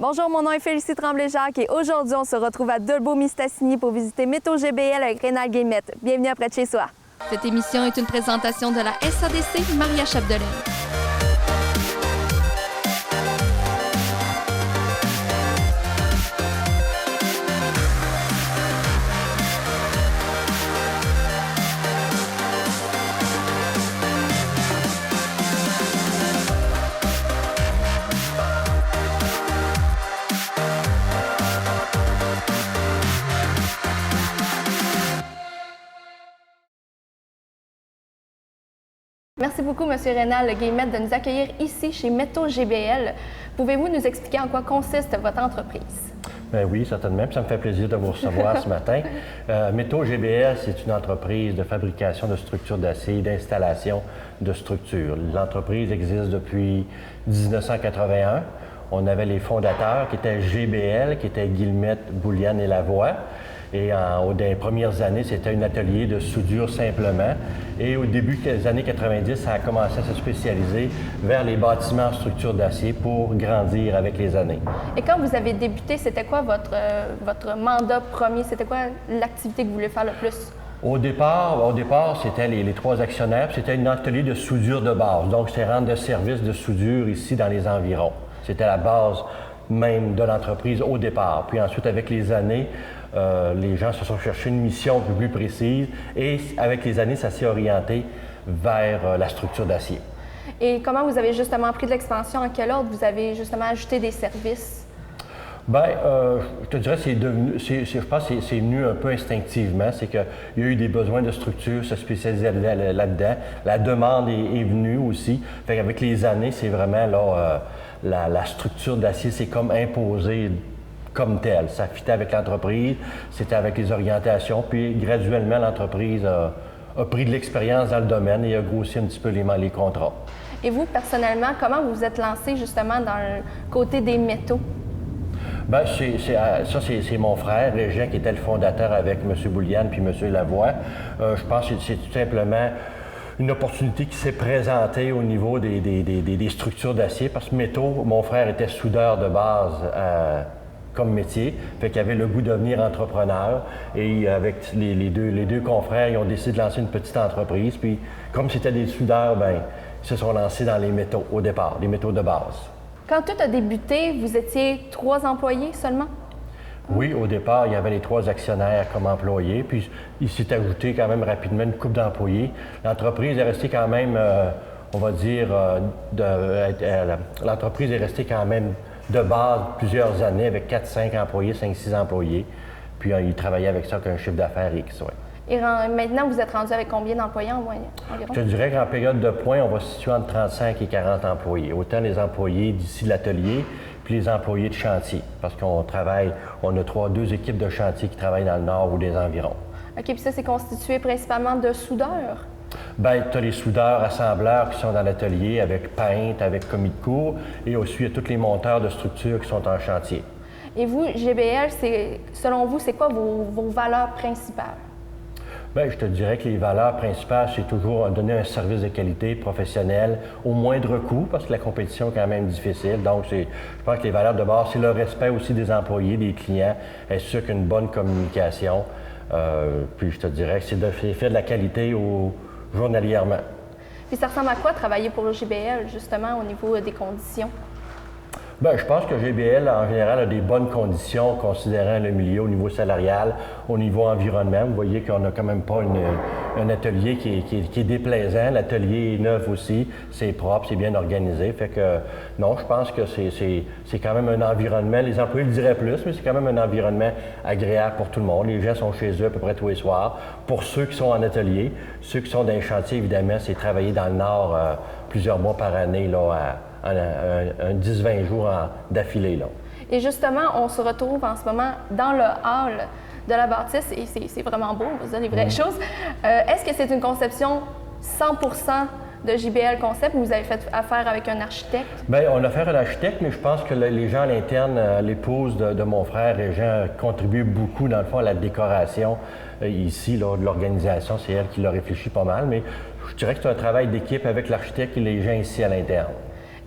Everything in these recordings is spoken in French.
Bonjour, mon nom est Félicie Tremblay-Jacques et aujourd'hui, on se retrouve à Dolbeau-Mistassini pour visiter Métaux GBL avec Rénal Guillemette. Bienvenue à Près de chez soi. Cette émission est une présentation de la SADC Maria Chapdelaine. Merci beaucoup, M. Rénal Guillemette, de nous accueillir ici chez Métaux GBL. Pouvez-vous nous expliquer en quoi consiste votre entreprise? Bien oui, certainement. Puis ça me fait plaisir de vous recevoir ce matin. Métaux GBL, c'est une entreprise de fabrication de structures d'acier et d'installation de structures. L'entreprise existe depuis 1981. On avait les fondateurs qui étaient GBL, qui étaient Guillemette, Bouliane et Lavoie. Et dans les premières années, c'était un atelier de soudure simplement. Et au début des années 90, ça a commencé à se spécialiser vers les bâtiments en structure d'acier pour grandir avec les années. Et quand vous avez débuté, c'était quoi votre mandat premier? C'était quoi l'activité que vous vouliez faire le plus? Au départ, c'était les trois actionnaires. C'était un atelier de soudure de base. Donc, c'était rendre de service de soudure ici dans les environs. C'était la base même de l'entreprise au départ. Puis ensuite, avec les années, les gens se sont cherchés une mission un peu plus précise et avec les années, ça s'est orienté vers la structure d'acier. Et comment vous avez justement pris de l'expansion? En quel ordre vous avez justement ajouté des services? Bien, je te dirais, je pense que c'est venu un peu instinctivement. C'est qu'il y a eu des besoins de structure, se spécialiser là-dedans. La demande est venue aussi. Fait qu'avec les années, c'est vraiment là, la structure d'acier, c'est comme imposée comme telle. Ça fitait avec l'entreprise, c'était avec les orientations. Puis graduellement, l'entreprise a pris de l'expérience dans le domaine et a grossi un petit peu les contrats. Et vous, personnellement, comment vous vous êtes lancé justement dans le côté des métaux? Bien, c'est mon frère, Régent, qui était le fondateur avec M. Bouliane puis M. Lavoie. Je pense que c'est tout simplement une opportunité qui s'est présentée au niveau des structures d'acier, parce que métaux, mon frère était soudeur de base comme métier, fait qu'il avait le goût de devenir entrepreneur. Et avec les deux confrères, ils ont décidé de lancer une petite entreprise. Puis, comme c'était des soudeurs, bien, ils se sont lancés dans les métaux au départ, les métaux de base. Quand tout a débuté, vous étiez 3 employés seulement? Oui, au départ, il y avait les 3 actionnaires comme employés, puis il s'est ajouté quand même rapidement une couple d'employés. L'entreprise est restée quand même, on va dire, l'entreprise est restée quand même de base plusieurs années avec 4-5 employés, 5-6 employés. Puis il travaillait avec ça qu'un chiffre d'affaires X, oui. Et maintenant, vous êtes rendu avec combien d'employés environ? Je te dirais qu'en période de pointe, on va se situer entre 35 et 40 employés. Autant les employés d'ici de l'atelier, puis les employés de chantier. Parce qu'on a 2 équipes de chantier qui travaillent dans le nord ou des environs. OK, puis ça, c'est constitué principalement de soudeurs? Bien, tu as les soudeurs, assembleurs qui sont dans l'atelier avec peintre, avec commis de cours, et aussi il y a tous les monteurs de structures qui sont en chantier. Et vous, GBL, selon vous, c'est quoi vos valeurs principales? Bien, je te dirais que les valeurs principales, c'est toujours donner un service de qualité professionnel au moindre coût, parce que la compétition est quand même difficile. Donc, je pense que les valeurs de base, c'est le respect aussi des employés, des clients, être sûr qu'une bonne communication. Puis je te dirais que c'est fait de la qualité journalièrement. Puis ça ressemble à quoi travailler pour JBL, justement, au niveau des conditions? Bien, je pense que GBL, en général, a des bonnes conditions considérant le milieu au niveau salarial, au niveau environnement. Vous voyez qu'on n'a quand même pas un atelier qui est déplaisant. L'atelier est neuf aussi, c'est propre, c'est bien organisé. Fait que non, je pense que c'est quand même un environnement, les employés le diraient plus, mais c'est quand même un environnement agréable pour tout le monde. Les gens sont chez eux à peu près tous les soirs. Pour ceux qui sont en atelier, ceux qui sont dans les chantiers, évidemment, c'est travailler dans le Nord plusieurs mois par année, là, un 10-20 jours d'affilée. Et justement, on se retrouve en ce moment dans le hall de la bâtisse et c'est vraiment beau, on va se dire les vraies choses. Est-ce que c'est une conception 100% de JBL Concept ou vous avez fait affaire avec un architecte? Bien, on a affaire à un architecte, mais je pense que les gens à l'interne, l'épouse de mon frère, les gens contribuent beaucoup, dans le fond, à la décoration ici, là, de l'organisation. C'est elle qui l'a réfléchi pas mal, mais je dirais que c'est un travail d'équipe avec l'architecte et les gens ici à l'interne.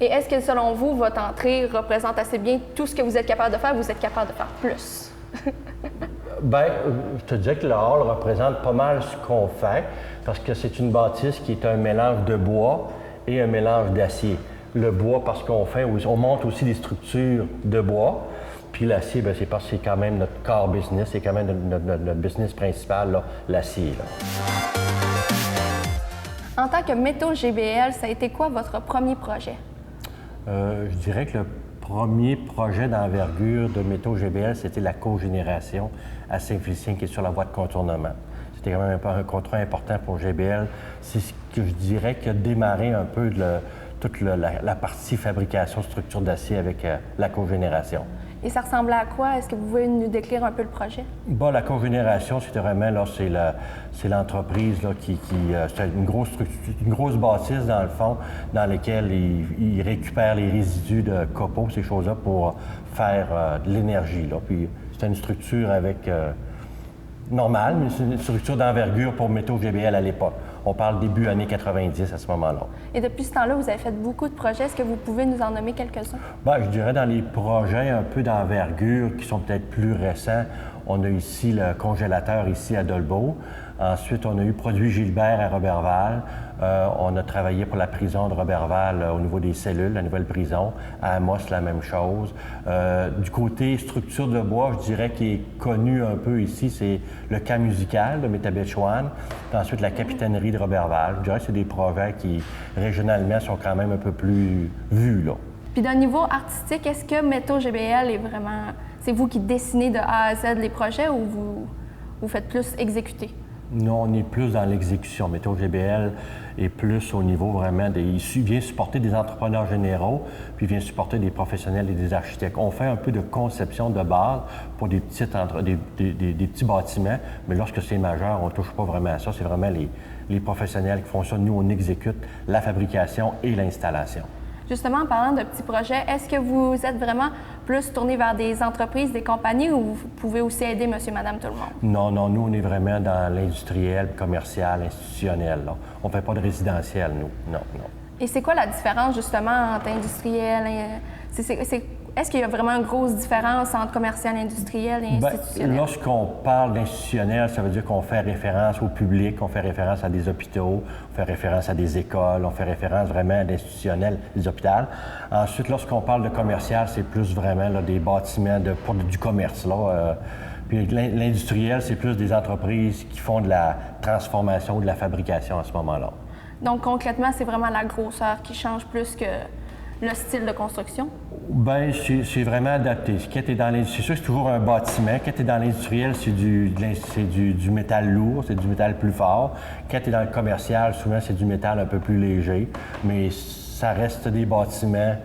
Et est-ce que, selon vous, votre entrée représente assez bien tout ce que vous êtes capable de faire? Vous êtes capable de faire plus? Bien, je te dirais que le hall représente pas mal ce qu'on fait, parce que c'est une bâtisse qui est un mélange de bois et un mélange d'acier. Le bois, parce on monte aussi des structures de bois, puis l'acier, bien, c'est parce que c'est quand même notre core business, c'est quand même notre business principal, là, l'acier. En tant que Métaux GBL, ça a été quoi votre premier projet? Je dirais que le premier projet d'envergure de Métaux GBL, c'était la cogénération à Saint-Félicien, qui est sur la voie de contournement. C'était quand même un contrat important pour GBL. C'est ce que je dirais qui a démarré un peu toute la partie fabrication structure d'acier avec la cogénération. Et ça ressemblait à quoi? Est-ce que vous pouvez nous décrire un peu le projet? Bon, la cogénération, c'était vraiment, là, c'est l'entreprise là, c'est une grosse bâtisse, dans le fond, dans laquelle ils récupèrent les résidus de copeaux, ces choses-là, pour faire de l'énergie, là. Puis c'était une structure normale, mais c'est une structure d'envergure pour Métaux GBL à l'époque. On parle début années 90 à ce moment-là. Et depuis ce temps-là, vous avez fait beaucoup de projets. Est-ce que vous pouvez nous en nommer quelques-uns? Bien, je dirais dans les projets un peu d'envergure qui sont peut-être plus récents, on a ici le congélateur ici à Dolbeau. Ensuite, on a eu Produit Gilbert à Roberval. On a travaillé pour la prison de Roberval au niveau des cellules, la nouvelle prison. À Amos, la même chose. Du côté structure de bois, je dirais qui est connu un peu ici, c'est le camp musical de Métabetchouan. Ensuite, la capitainerie de Roberval. Je dirais que c'est des projets qui, régionalement, sont quand même un peu plus vus, là. Puis d'un niveau artistique, est-ce que Métaux GBL est vraiment... C'est vous qui dessinez de A à Z les projets ou vous faites plus exécuter? Non, on est plus dans l'exécution. Métaux GBL est plus au niveau vraiment il vient supporter des entrepreneurs généraux, puis vient supporter des professionnels et des architectes. On fait un peu de conception de base pour des petits bâtiments, mais lorsque c'est majeur, on ne touche pas vraiment à ça. C'est vraiment les professionnels qui font ça. Nous, on exécute la fabrication et l'installation. Justement, en parlant de petits projets, est-ce que vous êtes vraiment plus tourné vers des entreprises, des compagnies, ou vous pouvez aussi aider monsieur, madame, tout le monde? Non, nous, on est vraiment dans l'industriel, commercial, institutionnel, là. On ne fait pas de résidentiel, nous. Non. Et c'est quoi la différence, justement, entre industriel et... Est-ce qu'il y a vraiment une grosse différence entre commercial, industriel et institutionnel? Bien, lorsqu'on parle d'institutionnel, ça veut dire qu'on fait référence au public, on fait référence à des hôpitaux, on fait référence à des écoles, on fait référence vraiment à l'institutionnel, des hôpitaux. Ensuite, lorsqu'on parle de commercial, c'est plus vraiment là, des bâtiments pour du commerce, là. Puis l'industriel, c'est plus des entreprises qui font de la transformation ou de la fabrication à ce moment-là. Donc, concrètement, c'est vraiment la grosseur qui change plus que le style de construction? Bien, c'est vraiment adapté. C'est sûr que c'est toujours un bâtiment. Quand tu es dans l'industriel, c'est du métal lourd, c'est du métal plus fort. Quand tu es dans le commercial, souvent, c'est du métal un peu plus léger. Mais ça reste des bâtiments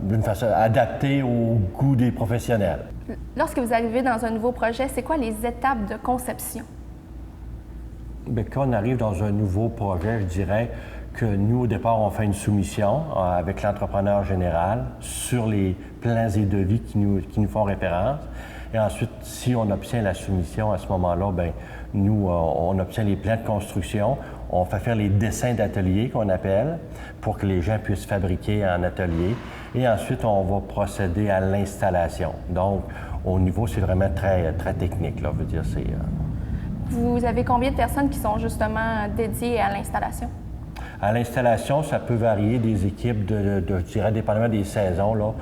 d'une façon adaptée au goût des professionnels. Lorsque vous arrivez dans un nouveau projet, c'est quoi les étapes de conception? Bien, quand on arrive dans un nouveau projet, je dirais que nous, au départ, on fait une soumission avec l'entrepreneur général sur les plans et devis qui nous font référence. Et ensuite, si on obtient la soumission à ce moment-là, bien, nous, on obtient les plans de construction. On fait faire les dessins d'atelier qu'on appelle pour que les gens puissent fabriquer en atelier. Et ensuite, on va procéder à l'installation. Donc, au niveau, c'est vraiment très, très technique, là. Je veux dire, c'est... Vous avez combien de personnes qui sont justement dédiées à l'installation? À l'installation, ça peut varier des équipes je dirais, dépendamment des saisons, là,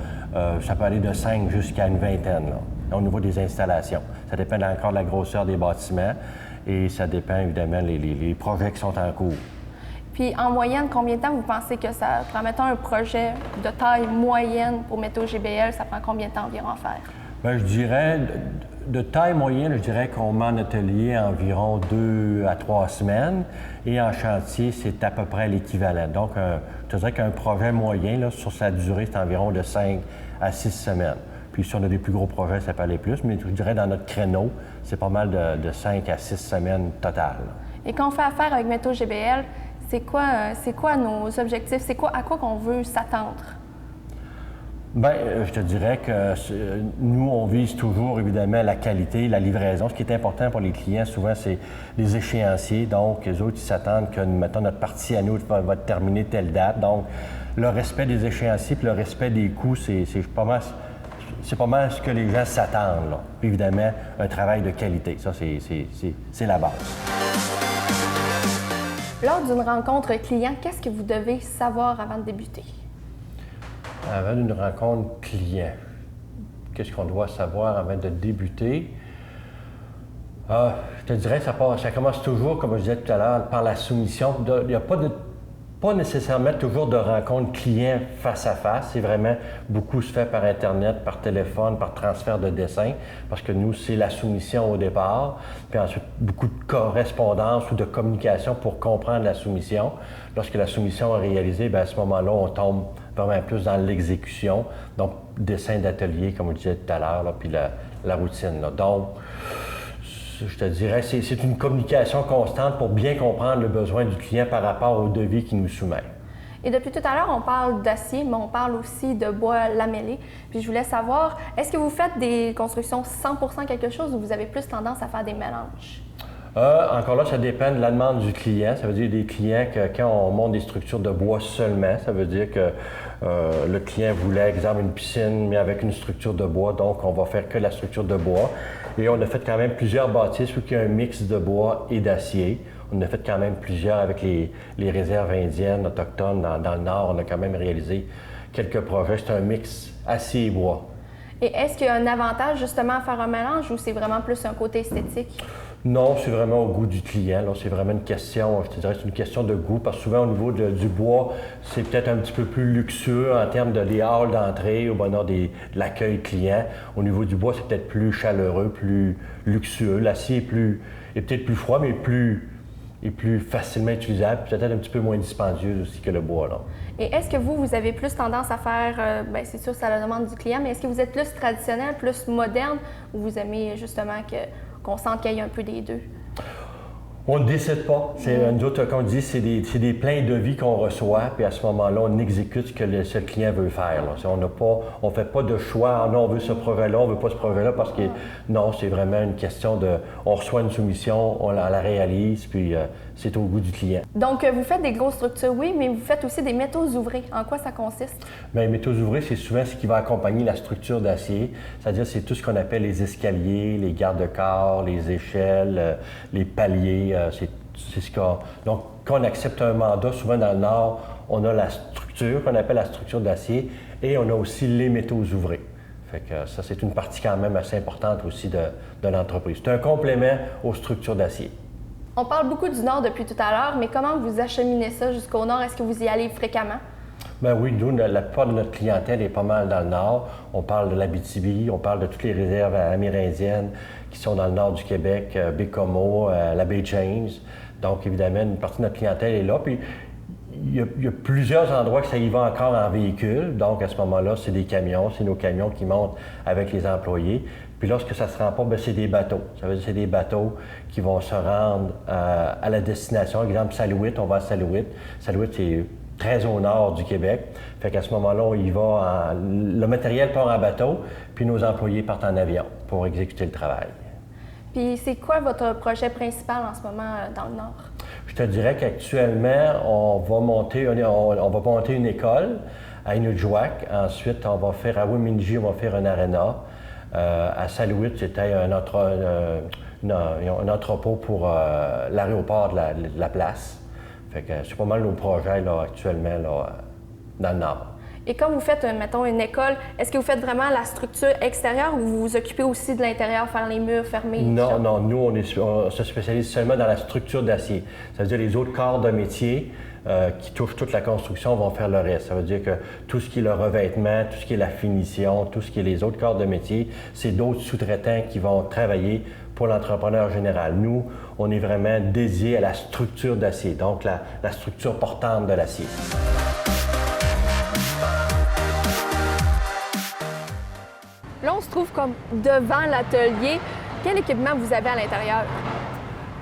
ça peut aller de 5 jusqu'à une vingtaine, là, au niveau des installations. Ça dépend encore de la grosseur des bâtiments et ça dépend évidemment les projets qui sont en cours. Puis en moyenne, combien de temps vous pensez que ça prend, mettons, un projet de taille moyenne pour Métaux GBL, ça prend combien de temps environ à faire? Bien, je dirais, de taille moyenne, je dirais qu'on met en atelier environ 2 à 3 semaines et en chantier, c'est à peu près l'équivalent. Donc, je dirais qu'un projet moyen, là, sur sa durée, c'est environ de 5 à 6 semaines. Puis si on a des plus gros projets, ça peut aller plus, mais je dirais dans notre créneau, c'est pas mal de 5 à 6 semaines totales. Et quand on fait affaire avec Métaux GBL, c'est quoi nos objectifs? À quoi qu'on veut s'attendre? Bien, je te dirais que nous, on vise toujours, évidemment, la qualité, la livraison. Ce qui est important pour les clients, souvent, c'est les échéanciers. Donc, les autres, ils s'attendent que, mettons, notre partie à nous va terminer telle date. Donc, le respect des échéanciers puis le respect des coûts, c'est pas mal ce que les gens s'attendent, là. Puis, évidemment, un travail de qualité. Ça, c'est la base. Lors d'une rencontre client, qu'est-ce que vous devez savoir avant de débuter? Avant une rencontre client, qu'est-ce qu'on doit savoir avant de débuter? Je te dirais, ça commence toujours, comme je disais tout à l'heure, par la soumission. Il n'y a pas nécessairement toujours de rencontre client face à face. C'est vraiment, beaucoup se fait par Internet, par téléphone, par transfert de dessin, parce que nous, c'est la soumission au départ. Puis ensuite, beaucoup de correspondance ou de communication pour comprendre la soumission. Lorsque la soumission est réalisée, bien, à ce moment-là, on tombe vraiment plus dans l'exécution. Donc, dessin d'atelier, comme je disais tout à l'heure, là, puis la routine, là. Donc, je te dirais, c'est une communication constante pour bien comprendre le besoin du client par rapport au devis qu'il nous soumet. Et depuis tout à l'heure, on parle d'acier, mais on parle aussi de bois lamellé. Puis je voulais savoir, est-ce que vous faites des constructions 100% quelque chose ou vous avez plus tendance à faire des mélanges? Encore là, ça dépend de la demande du client. Ça veut dire des clients que quand on monte des structures de bois seulement, ça veut dire que le client voulait, exemple, une piscine, mais avec une structure de bois, donc on va faire que la structure de bois. Et on a fait quand même plusieurs bâtisses où il y a un mix de bois et d'acier. On a fait quand même plusieurs avec les réserves indiennes, autochtones dans le Nord. On a quand même réalisé quelques projets. C'est un mix acier et bois. Et est-ce qu'il y a un avantage justement à faire un mélange ou c'est vraiment plus un côté esthétique? Non, c'est vraiment au goût du client. Là, c'est vraiment une question, je te dirais, c'est une question de goût, parce que souvent au niveau du bois, c'est peut-être un petit peu plus luxueux en termes de les halls d'entrée, au bonheur de l'accueil client. Au niveau du bois, c'est peut-être plus chaleureux, plus luxueux. L'acier est peut-être plus froid, mais plus facilement utilisable, peut-être un petit peu moins dispendieux aussi que le bois, là. Et est-ce que vous avez plus tendance à faire, bien c'est sûr, c'est à la demande du client, mais est-ce que vous êtes plus traditionnel, plus moderne, ou vous aimez justement qu'on sente qu'il y ait un peu des deux? On ne décide pas. Nous autres, comme on dit, c'est des pleins devis qu'on reçoit, puis à ce moment-là, on exécute ce que le client veut faire, là. On ne fait pas de choix, non, on veut ce projet-là, on ne veut pas ce projet-là, parce que non, c'est vraiment une question de, on reçoit une soumission, on la réalise, puis c'est au goût du client. Donc, vous faites des grosses structures, oui, mais vous faites aussi des métaux ouvrés. En quoi ça consiste? Bien, les métaux ouvrés, c'est souvent ce qui va accompagner la structure d'acier, c'est-à-dire c'est tout ce qu'on appelle les escaliers, les garde-corps, les échelles, les paliers. C'est ce qu'on... Donc, quand on accepte un mandat, souvent dans le Nord, on a la structure qu'on appelle la structure d'acier et on a aussi les métaux ouvrés. Fait que ça, c'est une partie quand même assez importante aussi de l'entreprise. C'est un complément aux structures d'acier. On parle beaucoup du Nord depuis tout à l'heure, mais comment vous acheminez ça jusqu'au Nord? Est-ce que vous y allez fréquemment? Bien oui, nous, la plupart de notre clientèle est pas mal dans le Nord. On parle de l'Abitibi, on parle de toutes les réserves amérindiennes qui sont dans le nord du Québec, Bécomo, la baie James. Donc, évidemment, une partie de notre clientèle est là. Puis, il y a plusieurs endroits que ça y va encore en véhicule. Donc, à ce moment-là, c'est des camions, c'est nos camions qui montent avec les employés. Puis lorsque ça ne se rend pas, bien, c'est des bateaux. Ça veut dire que c'est des bateaux qui vont se rendre à la destination. Par exemple, Salouit, on va à Salouit. Salouit, c'est très au nord du Québec. Fait qu'à ce moment-là, on y va le matériel part en bateau, puis nos employés partent en avion pour exécuter le travail. Puis c'est quoi votre projet principal en ce moment dans le Nord? Je te dirais qu'actuellement, on va monter une école à Inukjuak. Ensuite, on va faire à Wimingee, on va faire un aréna. À Salouit, c'était un entrepôt pour l'aéroport de la place. Fait que c'est pas mal nos projets là, actuellement là, dans le Nord. Et quand vous faites, mettons, une école, est-ce que vous faites vraiment la structure extérieure ou vous vous occupez aussi de l'intérieur, faire les murs, fermer? Non, non, nous, on se spécialise seulement dans la structure d'acier. Ça veut dire les autres corps de métier qui touchent toute la construction vont faire le reste. Ça veut dire que tout ce qui est le revêtement, tout ce qui est la finition, tout ce qui est les autres corps de métier, c'est d'autres sous-traitants qui vont travailler pour l'entrepreneur général. Nous, on est vraiment dédié à la structure d'acier, donc la structure portante de l'acier. Là, on se trouve comme devant l'atelier. Quel équipement vous avez à l'intérieur?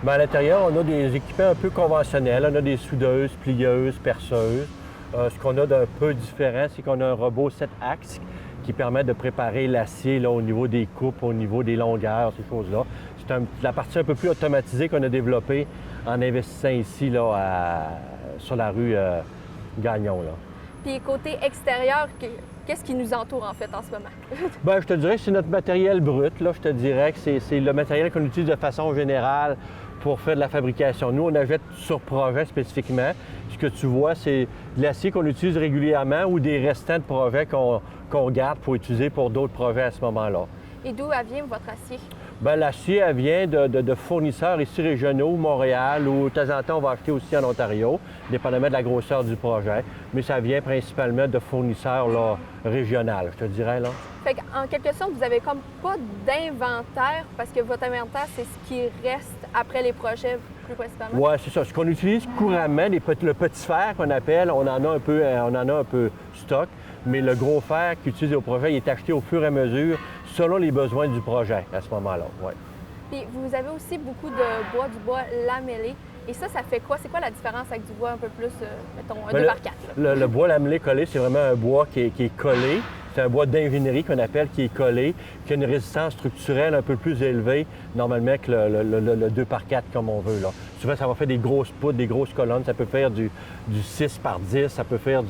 Bien, à l'intérieur, on a des équipements un peu conventionnels. On a des soudeuses, plieuses, perceuses. Ce qu'on a d'un peu différent, c'est qu'on a un robot 7 axes qui permet de préparer l'acier au niveau des coupes, au niveau des longueurs, ces choses-là. C'est la partie un peu plus automatisée qu'on a développée en investissant ici sur la rue Gagnon. Là. Puis côté extérieur, qu'est-ce qui nous entoure en fait en ce moment? Bien, je te dirais que c'est notre matériel brut. Là. Je te dirais que c'est le matériel qu'on utilise de façon générale pour faire de la fabrication. Nous, on achète sur projet spécifiquement. Ce que tu vois, c'est de l'acier qu'on utilise régulièrement ou des restants de projets qu'on garde pour utiliser pour d'autres projets à ce moment-là. Et d'où vient votre acier? Bien, l'acier, elle vient de fournisseurs ici régionaux, Montréal, ou de temps en temps, on va acheter aussi en Ontario, dépendamment de la grosseur du projet. Mais ça vient principalement de fournisseurs régionaux, je te dirais. Là. Fait qu'en quelque sorte, vous n'avez comme pas d'inventaire parce que votre inventaire, c'est ce qui reste après les projets plus principalement? Oui, c'est ça. Ce qu'on utilise couramment, le petit fer qu'on appelle, on en a un peu stock, mais le gros fer qui est utilisé au projet, il est acheté au fur et à mesure selon les besoins du projet à ce moment-là. Ouais. Puis vous avez aussi beaucoup de bois, du bois lamellé. Et ça fait quoi? C'est quoi la différence avec du bois un peu plus, mettons, un 2x4? Le bois lamellé collé, c'est vraiment un bois qui est collé. C'est un bois d'ingénierie qu'on appelle qui est collé, qui a une résistance structurelle un peu plus élevée, normalement, que le 2x4 comme on veut. Là. Souvent, ça va faire des grosses poutres, des grosses colonnes. Ça peut faire du 6 par 10, ça peut faire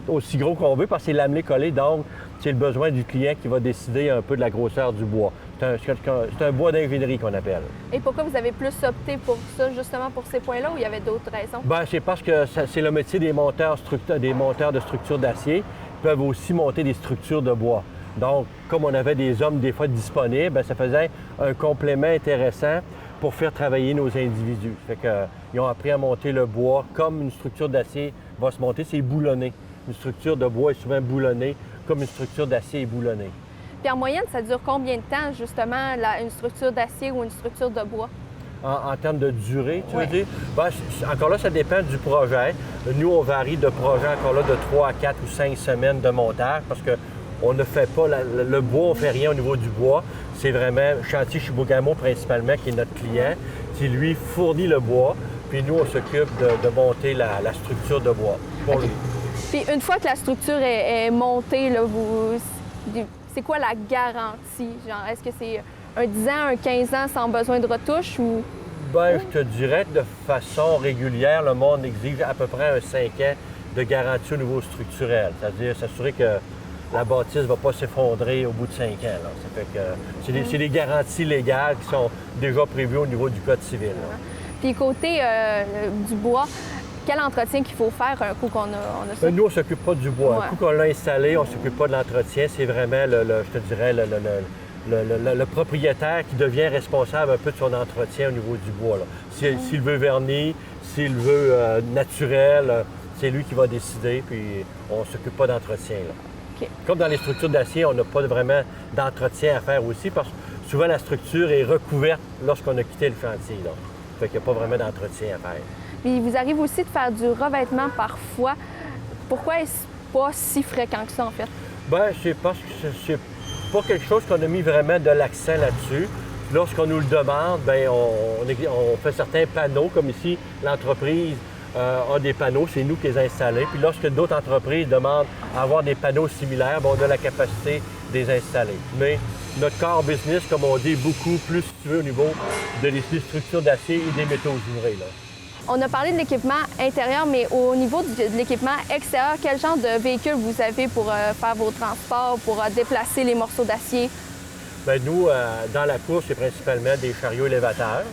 aussi gros qu'on veut parce que c'est lamelé collé. Donc, c'est le besoin du client qui va décider un peu de la grosseur du bois. C'est un bois d'ingénierie qu'on appelle. Et pourquoi vous avez plus opté pour ça, justement pour ces points-là, ou il y avait d'autres raisons? Bien, c'est parce que c'est le métier des monteurs de structures d'acier. Peuvent aussi monter des structures de bois. Donc, comme on avait des hommes des fois disponibles, bien, ça faisait un complément intéressant pour faire travailler nos individus. Fait qu'ils ont appris à monter le bois comme une structure d'acier va se monter, c'est boulonné. Une structure de bois est souvent boulonnée comme une structure d'acier est boulonnée. Puis en moyenne, ça dure combien de temps, justement, une structure d'acier ou une structure de bois? En termes de durée, tu veux dire? Bien, encore là, ça dépend du projet. Nous, on varie de projet encore là de 3 à 4 ou 5 semaines de montage parce qu'on ne fait pas le bois, on ne fait rien au niveau du bois. C'est vraiment Chantier Chibougamau principalement qui est notre client, qui lui fournit le bois. Puis nous, on s'occupe de monter la structure de bois pour lui. Puis une fois que la structure est montée, là, c'est quoi la garantie? Genre, est-ce que c'est un 10 ans, un 15 ans sans besoin de retouche ou... Bien, je te dirais que de façon régulière, le monde exige à peu près un 5 ans de garantie au niveau structurel. C'est-à-dire s'assurer que la bâtisse ne va pas s'effondrer au bout de 5 ans. Là. Ça fait que c'est des garanties légales qui sont déjà prévues au niveau du Code civil. Là. Puis côté du bois, quel entretien qu'il faut faire un coup qu'on a ça? Nous, on ne s'occupe pas du bois. Un coup qu'on l'a installé, on ne s'occupe pas de l'entretien. C'est vraiment, je te dirais, le propriétaire qui devient responsable un peu de son entretien au niveau du bois. S'il veut verni, s'il veut naturel, c'est lui qui va décider, puis on ne s'occupe pas d'entretien. Okay. Comme dans les structures d'acier, on n'a pas vraiment d'entretien à faire aussi, parce que souvent la structure est recouverte lorsqu'on a quitté le chantier. Là. Fait qu'il n'y a pas vraiment d'entretien à faire. Puis il vous arrive aussi de faire du revêtement parfois. Pourquoi est-ce pas si fréquent que ça, en fait? Bien, c'est parce que c'est pas quelque chose qu'on a mis vraiment de l'accent là-dessus. Lorsqu'on nous le demande, bien, on fait certains panneaux, comme ici, l'entreprise a des panneaux, c'est nous qui les installés. Puis lorsque d'autres entreprises demandent à avoir des panneaux similaires, bien, on a la capacité de les installer. Mais notre core business, comme on dit, beaucoup plus, si tu veux, au niveau des structures d'acier et des métaux givrés. Là. On a parlé de l'équipement intérieur, mais au niveau de l'équipement extérieur, quel genre de véhicule vous avez pour faire vos transports, pour déplacer les morceaux d'acier? Bien, nous, dans la course, c'est principalement des chariots élévateurs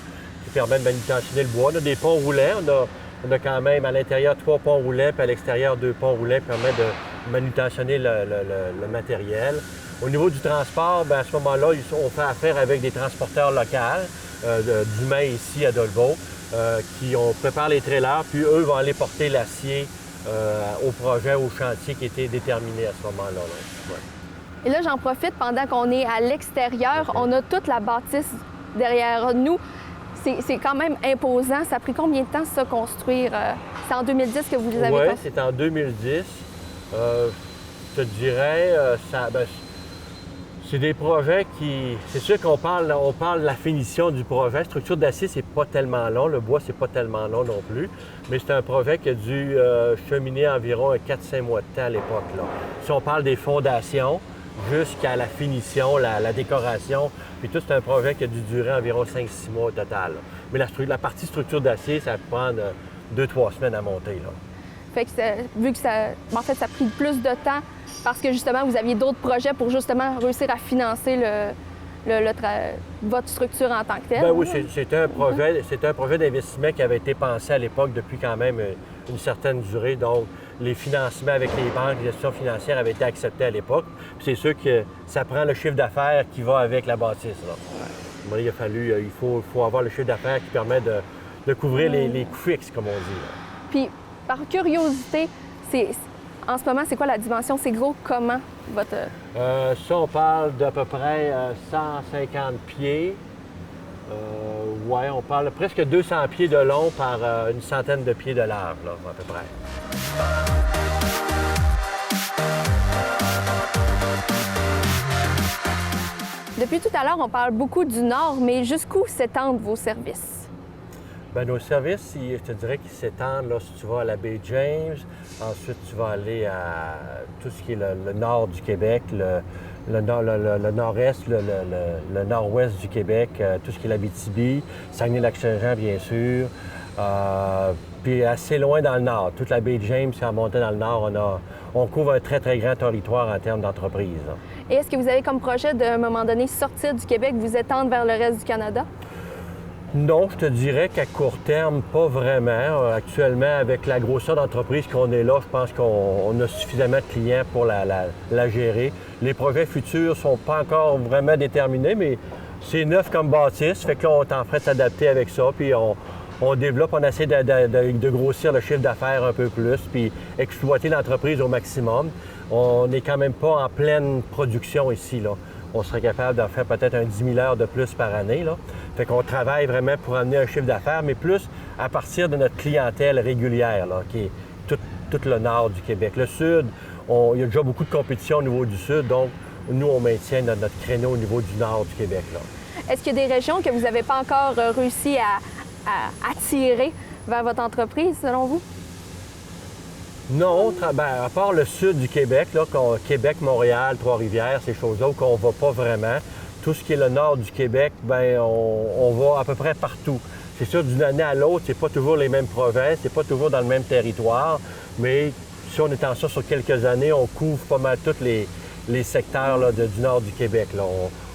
qui permettent de manutentionner le bois. On a des ponts roulants. On a quand même à l'intérieur 3 ponts roulants, puis à l'extérieur 2 ponts roulants qui permettent de manutentionner le matériel. Au niveau du transport, bien, à ce moment-là, on fait affaire avec des transporteurs locaux, du Maine ici à Dolbeau. On prépare les trailers, puis eux vont aller porter l'acier au projet, au chantier qui était déterminé à ce moment-là. Là. Ouais. Et là, j'en profite, pendant qu'on est à l'extérieur, on a toute la bâtisse derrière nous. C'est quand même imposant. Ça a pris combien de temps de se construire? C'est en 2010 que vous les avez construits? Oui, c'est en 2010. Je te dirais, C'est des projets qui... C'est sûr qu'on parle de la finition du projet. Structure d'acier, c'est pas tellement long. Le bois, c'est pas tellement long non plus. Mais c'est un projet qui a dû cheminer environ 4-5 mois de temps à l'époque. Si on parle des fondations jusqu'à la finition, la décoration, puis tout, c'est un projet qui a dû durer environ 5-6 mois au total. Mais la partie structure d'acier, ça peut prendre 2-3 semaines à monter. Là. Fait que vu que ça a pris plus de temps parce que justement, vous aviez d'autres projets pour justement réussir à financer votre structure en tant que telle. Bien oui, c'était un projet d'investissement qui avait été pensé à l'époque depuis quand même une certaine durée. Donc, les financements avec les banques, les gestions financières avaient été acceptés à l'époque. Puis c'est sûr que ça prend le chiffre d'affaires qui va avec la bâtisse. Là. Bon, il faut avoir le chiffre d'affaires qui permet de couvrir les coûts fixes, comme on dit. Là. Puis, par curiosité, en ce moment, c'est quoi la dimension? C'est gros comment, votre... Ça, on parle d'à peu près 150 pieds. Ouais, on parle de presque 200 pieds de long par une centaine de pieds de large, là, à peu près. Depuis tout à l'heure, on parle beaucoup du Nord, mais jusqu'où s'étendent vos services? Bien, nos services, je te dirais qu'ils s'étendent, là, si tu vas à la baie James, ensuite tu vas aller à tout ce qui est le nord du Québec, le nord-est, le nord-ouest du Québec, tout ce qui est l'Abitibi, Saguenay-Lac-Saint-Jean, bien sûr, puis assez loin dans le nord. Toute la baie James, si on montait dans le nord, on couvre un très, très grand territoire en termes d'entreprise. Et est-ce que vous avez comme projet, d'un moment donné, sortir du Québec, vous étendre vers le reste du Canada? Non, je te dirais qu'à court terme, pas vraiment. Actuellement, avec la grosseur d'entreprise qu'on est là, je pense qu'on a suffisamment de clients pour la gérer. Les projets futurs ne sont pas encore vraiment déterminés, mais c'est neuf comme bâtisse. Fait que là, on est en train de s'adapter avec ça, puis on développe, on essaie de grossir le chiffre d'affaires un peu plus, puis exploiter l'entreprise au maximum. On n'est quand même pas en pleine production ici, là. On serait capable d'en faire peut-être un 10 000 heures de plus par année, là. Fait qu'on travaille vraiment pour amener un chiffre d'affaires, mais plus à partir de notre clientèle régulière, là, qui est tout le nord du Québec. Le sud, il y a déjà beaucoup de compétition au niveau du sud, donc nous, on maintient notre créneau au niveau du nord du Québec, là. Est-ce qu'il y a des régions que vous n'avez pas encore réussi à attirer vers votre entreprise, selon vous? Non, à part le sud du Québec, là, Québec, Montréal, Trois-Rivières, ces choses-là, où on ne va pas vraiment. Tout ce qui est le nord du Québec, bien, on va à peu près partout. C'est sûr, d'une année à l'autre, c'est pas toujours les mêmes provinces, c'est pas toujours dans le même territoire, mais si on étend ça sur quelques années, on couvre pas mal tous les secteurs là, du nord du Québec. Là.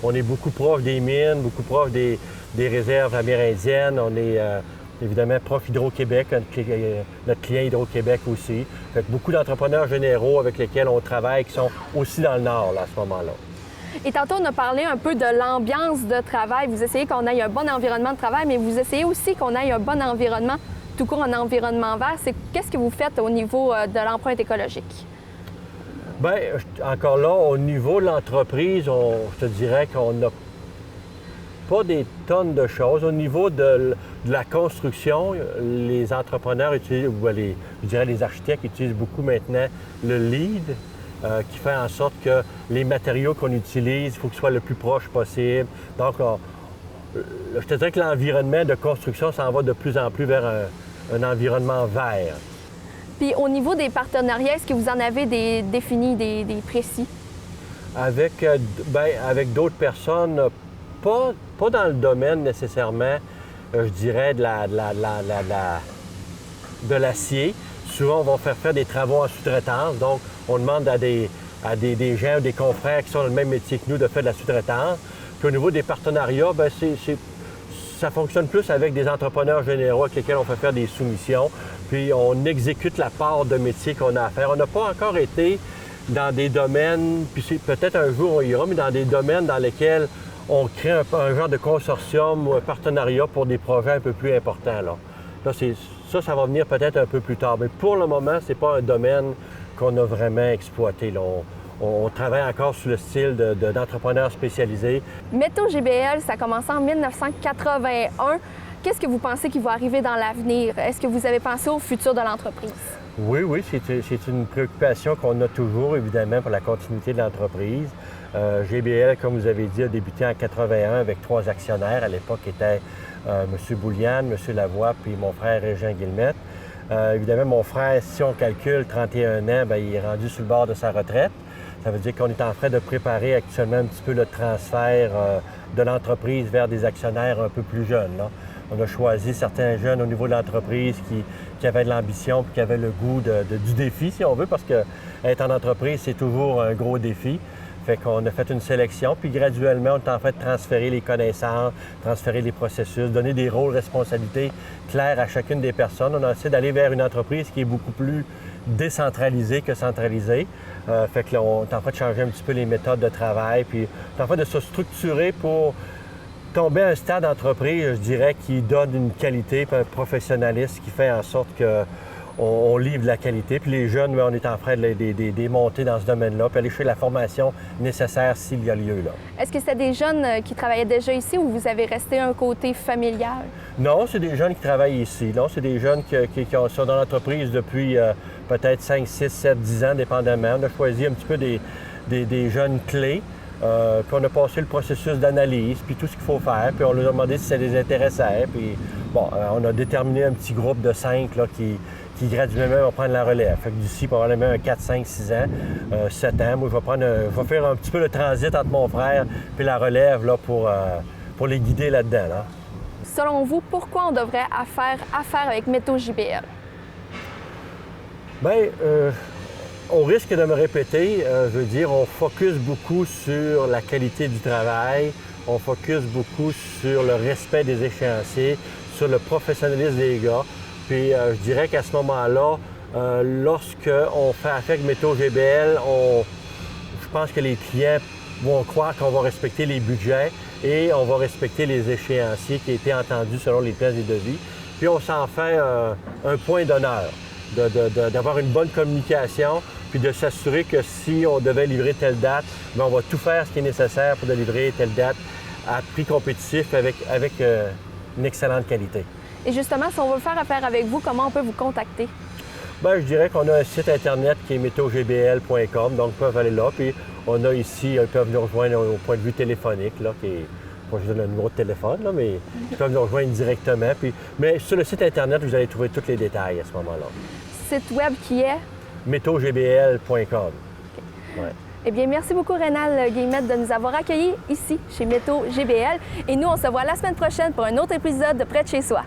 On est beaucoup proche des mines, beaucoup proche des réserves amérindiennes. On est évidemment proche Hydro-Québec, notre client Hydro-Québec aussi. Fait que beaucoup d'entrepreneurs généraux avec lesquels on travaille qui sont aussi dans le nord là, à ce moment-là. Et tantôt, on a parlé un peu de l'ambiance de travail. Vous essayez qu'on ait un bon environnement de travail, mais vous essayez aussi qu'on ait un bon environnement, tout court, un environnement vert. Qu'est-ce que vous faites au niveau de l'empreinte écologique? Bien, encore là, au niveau de l'entreprise, je te dirais qu'on n'a pas des tonnes de choses. Au niveau de la construction, les entrepreneurs utilisent, je dirais les architectes utilisent beaucoup maintenant le LEED, qui fait en sorte que les matériaux qu'on utilise, il faut qu'ils soient le plus proche possible. Donc, je te dirais que l'environnement de construction s'en va de plus en plus vers un environnement vert. Puis au niveau des partenariats, est-ce que vous en avez des définis, des précis? Avec d'autres personnes, pas dans le domaine nécessairement, je dirais, de l'acier. Souvent, on va faire des travaux en sous-traitance. Donc, on demande à des gens ou des confrères qui sont dans le même métier que nous de faire de la sous-traitance. Puis au niveau des partenariats, bien, ça fonctionne plus avec des entrepreneurs généraux avec lesquels on fait faire des soumissions. Puis on exécute la part de métier qu'on a à faire. On n'a pas encore été dans des domaines, puis peut-être un jour on ira, mais dans des domaines dans lesquels on crée un genre de consortium ou un partenariat pour des projets un peu plus importants. Là, ça va venir peut-être un peu plus tard. Mais pour le moment, c'est pas un domaine qu'on a vraiment exploité. Là. On travaille encore sous le style d'entrepreneurs spécialisés. Métaux GBL, ça a commencé en 1981. Qu'est-ce que vous pensez qui va arriver dans l'avenir? Est-ce que vous avez pensé au futur de l'entreprise? Oui, oui, c'est une préoccupation qu'on a toujours, évidemment, pour la continuité de l'entreprise. GBL, comme vous avez dit, a débuté en 81 avec 3 actionnaires. À l'époque, étaient M. Bouliane, M. Lavoie, puis mon frère Régent Guillemette. Évidemment, mon frère, si on calcule 31 ans, bien, il est rendu sur le bord de sa retraite. Ça veut dire qu'on est en train de préparer actuellement un petit peu le transfert de l'entreprise vers des actionnaires un peu plus jeunes, là. On a choisi certains jeunes au niveau de l'entreprise qui avaient de l'ambition et qui avaient le goût du défi, si on veut, parce que être en entreprise, c'est toujours un gros défi. Fait qu'on a fait une sélection, puis graduellement, on est en train de transférer les connaissances, transférer les processus, donner des rôles, responsabilités clairs à chacune des personnes. On a essayé d'aller vers une entreprise qui est beaucoup plus décentralisée que centralisée. Fait que là, on est en train de changer un petit peu les méthodes de travail, puis on est en train de se structurer pour tomber à un stade d'entreprise, je dirais, qui donne une qualité, puis un professionnalisme qui fait en sorte qu'on livre de la qualité. Puis les jeunes, on est en train de les monter dans ce domaine-là, puis aller chercher la formation nécessaire s'il y a lieu, là. Est-ce que c'était des jeunes qui travaillaient déjà ici ou vous avez resté un côté familial? Non, c'est des jeunes qui travaillent ici. Non, c'est des jeunes qui sont dans l'entreprise depuis peut-être 5, 6, 7, 10 ans, dépendamment. On a choisi un petit peu des jeunes clés. Puis on a passé le processus d'analyse, puis tout ce qu'il faut faire, puis on leur a demandé si ça les intéressait. Puis bon, on a déterminé un petit groupe de 5 là, qui graduellement vont prendre la relève. Fait que d'ici probablement un 4, 5, 6 ans, 7 ans, moi je vais faire un petit peu le transit entre mon frère puis la relève là, pour les guider là-dedans. Là. Selon vous, pourquoi on devrait faire affaire avec Métaux JBL? Bien, au risque de me répéter, je veux dire, on focus beaucoup sur la qualité du travail, on focus beaucoup sur le respect des échéanciers, sur le professionnalisme des gars. Puis je dirais qu'à ce moment-là, lorsqu'on fait affaire avec Métaux JBL, je pense que les clients vont croire qu'on va respecter les budgets et on va respecter les échéanciers qui ont été entendus selon les plans et devis. Puis on s'en fait un point d'honneur, d'avoir une bonne communication, puis de s'assurer que si on devait livrer telle date, bien, on va tout faire ce qui est nécessaire pour de livrer telle date à prix compétitif avec une excellente qualité. Et justement, si on veut faire affaire avec vous, comment on peut vous contacter? Bien, je dirais qu'on a un site Internet qui est métauxgbl.com, donc ils peuvent aller là. Puis on a ici, ils peuvent nous rejoindre au point de vue téléphonique, là, qui est, moi je donne un numéro de téléphone, là, mais ils peuvent nous rejoindre directement. Mais sur le site Internet, vous allez trouver tous les détails à ce moment-là. Site web qui est? métauxgbl.com. Okay. Ouais. Eh bien, merci beaucoup, Rénal Guillemette, de nous avoir accueillis ici, chez Métaux JBL. Et nous, on se voit la semaine prochaine pour un autre épisode de Près de chez soi.